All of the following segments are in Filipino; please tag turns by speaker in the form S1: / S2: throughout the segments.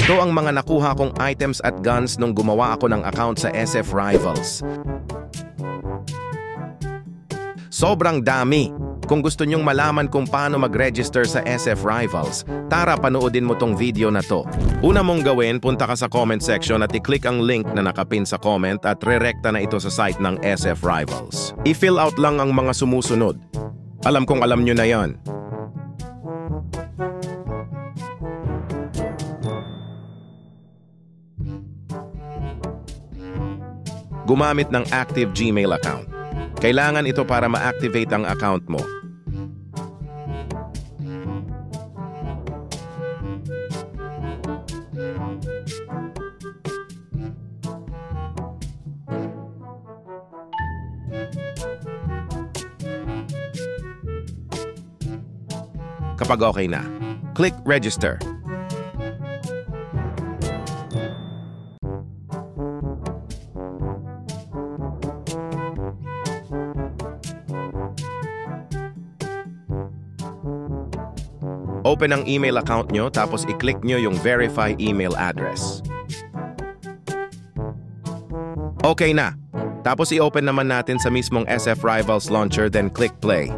S1: Ito ang mga nakuha kong items at guns nung gumawa ako ng account sa SF Rivals. Sobrang dami! Kung gusto nyong malaman kung paano mag-register sa SF Rivals, tara panoodin mo tong video na to. Una mong gawin, punta ka sa comment section at i-click ang link na nakapin sa comment at rerekta na ito sa site ng SF Rivals. I-fill out lang ang mga sumusunod. Alam kong alam nyo na yan. Gumamit ng active Gmail account. Kailangan ito para ma-activate ang account mo. Kapag okay na, click Register. Open ang email account nyo tapos i-click nyo yung Verify Email Address. Okay na. Tapos i-open naman natin sa mismong SF Rivals Launcher then click Play.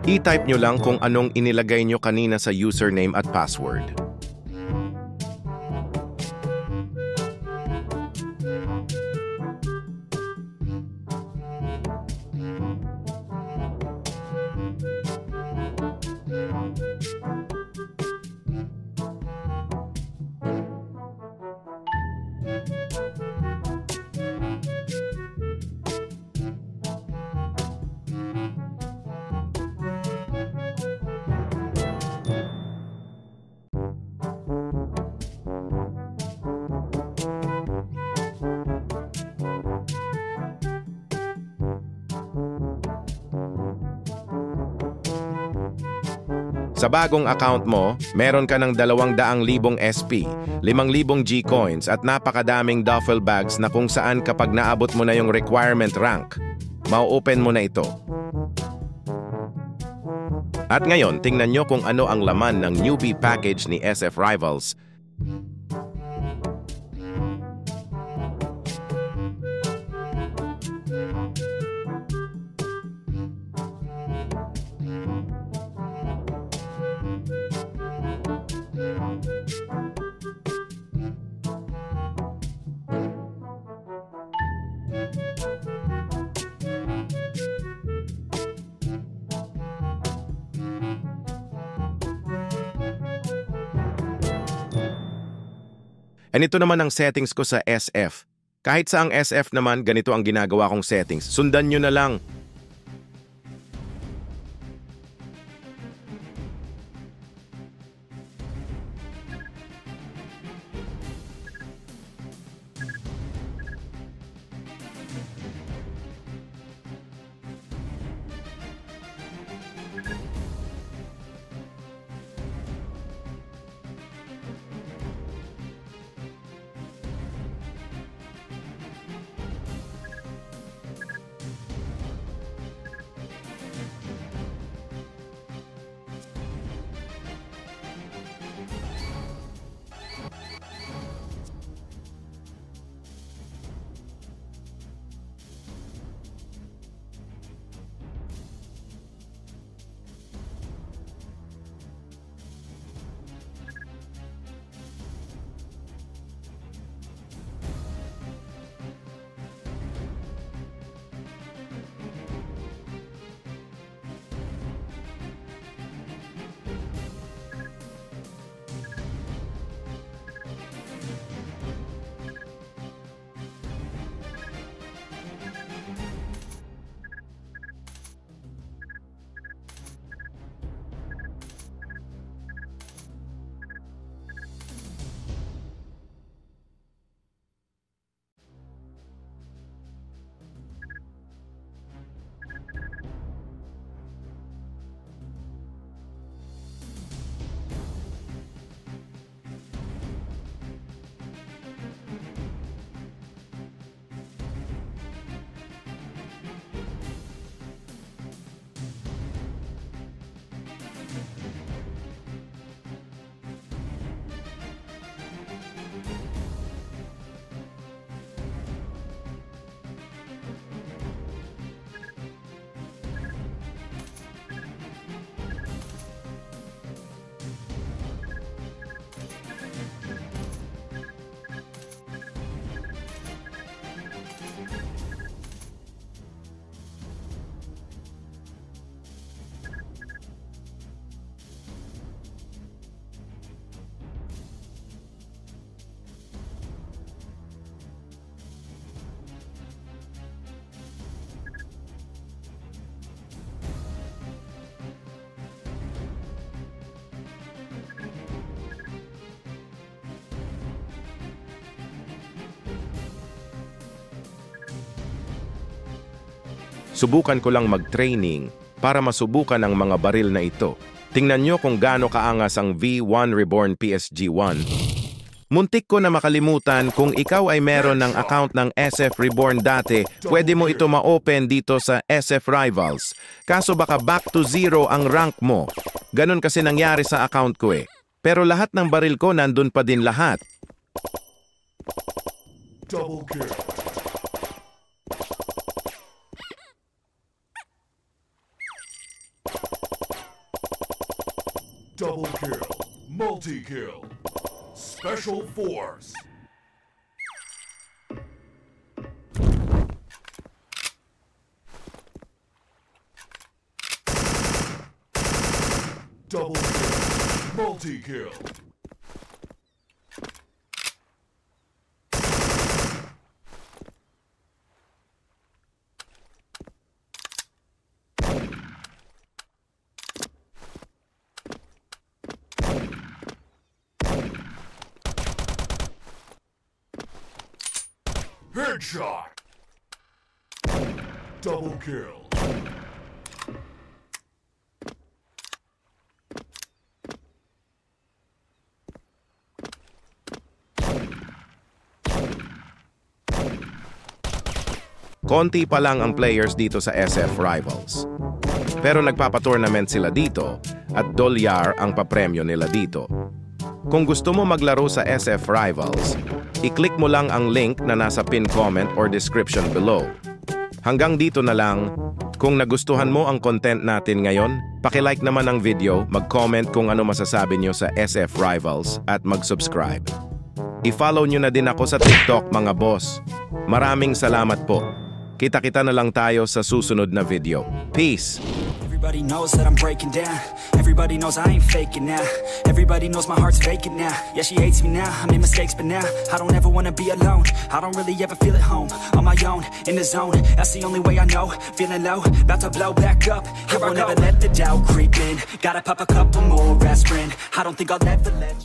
S1: I-type nyo lang kung anong inilagay nyo kanina sa username at password. Sa bagong account mo, meron ka ng 200,000 SP, 5,000 G-coins at napakadaming duffel bags na kung saan kapag naabot mo na yung requirement rank, mau-open mo na ito. At ngayon, tingnan nyo kung ano ang laman ng newbie package ni SF Rivals. And ito naman ang settings ko sa SF. Kahit sa ang SF naman, ganito ang ginagawa kong settings. Sundan nyo na lang. Subukan ko lang mag-training para masubukan ang mga baril na ito. Tingnan nyo kung gaano kaangas ang V1 Reborn PSG-1. Muntik ko na makalimutan, kung ikaw ay meron ng account ng SF Reborn dati, pwede mo ito ma-open dito sa SF Rivals. Kaso baka back to zero ang rank mo. Ganon kasi nangyari sa account ko eh. Pero lahat ng baril ko nandun pa din lahat.
S2: Double kill. Double kill. Multi-kill. Special Force. Double kill. Multi-kill. Headshot. Double kill.
S1: Konti pa lang ang players dito sa SF Rivals. Pero nagpapa-tournament sila dito at $1 ang papremyo nila dito. Kung gusto mo maglaro sa SF Rivals, i-click mo lang ang link na nasa pin comment or description below. Hanggang dito na lang. Kung nagustuhan mo ang content natin ngayon, paki-like naman ang video, mag-comment kung ano masasabi nyo sa SF Rivals at mag-subscribe. I-follow nyo na din ako sa TikTok mga boss. Maraming salamat po. Kita-kita na lang tayo sa susunod na video. Peace!
S3: Everybody knows that I'm breaking down. Everybody knows I ain't faking now. Everybody knows my heart's vacant now. Yeah, she hates me now, I made mistakes but now I don't ever wanna be alone. I don't really ever feel at home. On my own, in the zone, that's the only way I know. Feeling low, about to blow back up. Here I won't ever let the doubt creep in. Gotta pop a couple more aspirin. I don't think I'll ever let